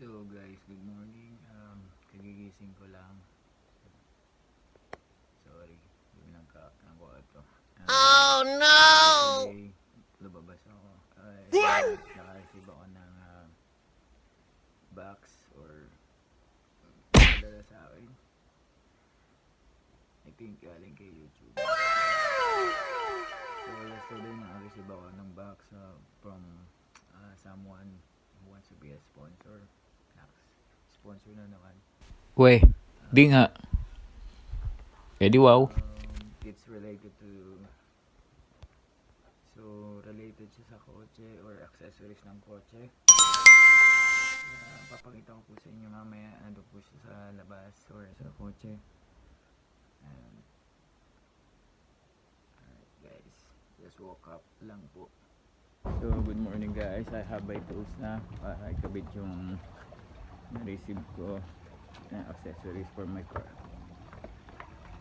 So guys, good morning. Kagigising ko lang. Sorry, bilang ko ito. Oh no! Today, lumabas ako. Naka-receive ako ng box or padala sa akin. I think galing kay YouTube. So yesterday naka-receive ako ng box from someone who wants to be a sponsor. Sponsor na naman. Weh, di nga. Eh di wow. It's related to related siya sa kotse or accessories ng kotse. Papakita ko po sa inyo mamaya. Ando po siya sa labas or sa kotse. Alright guys, just woke up lang po. So good morning guys, I have my tools na para ikabit yung na-receive ko na accessories for my car.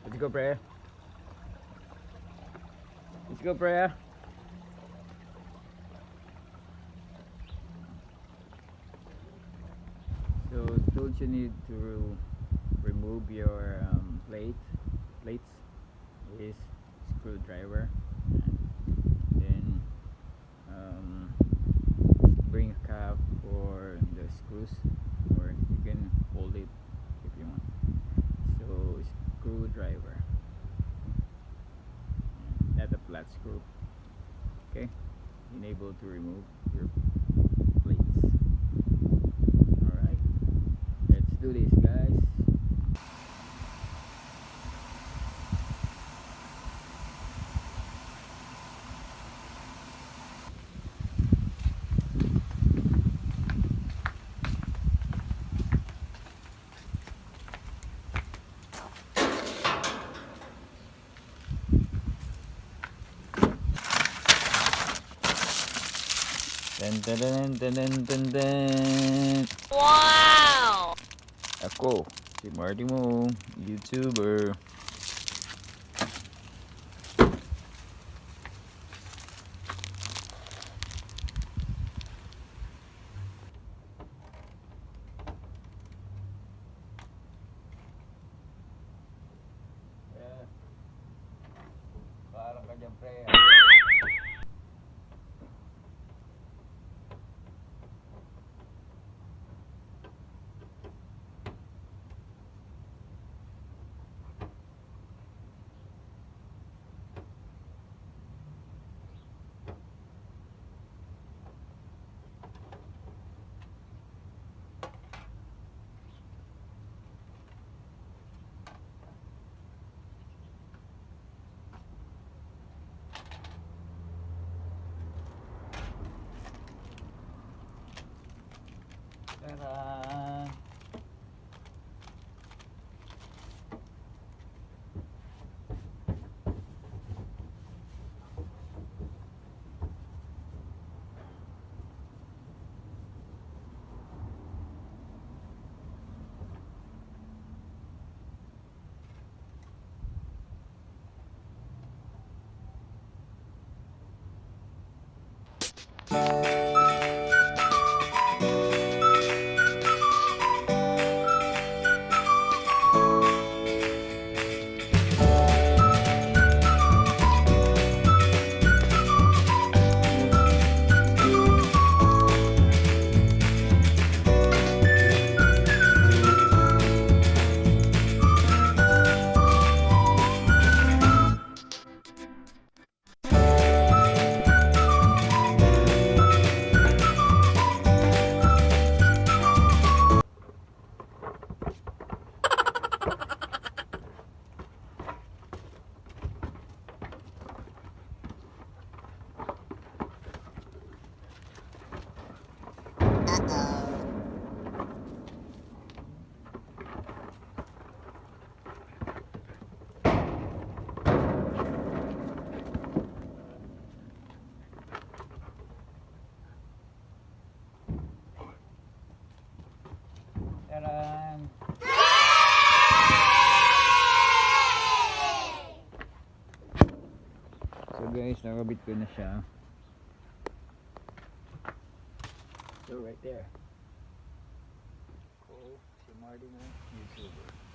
Let's go pre. Let's go pre. So tools you need to remove your plates is screwdriver, then bring a cap for the screws, or you can hold it if you want. So screwdriver, not a flat screw. Okay, enable to remove your plates. Alright, let's do this guys. Dun. Wow! Ako, si MartyMo, YouTuber. Parang ka dyan, pre. Tara. Taran. So guys, nakabit ko na siya. So right there. akosiMartyMo YouTuber.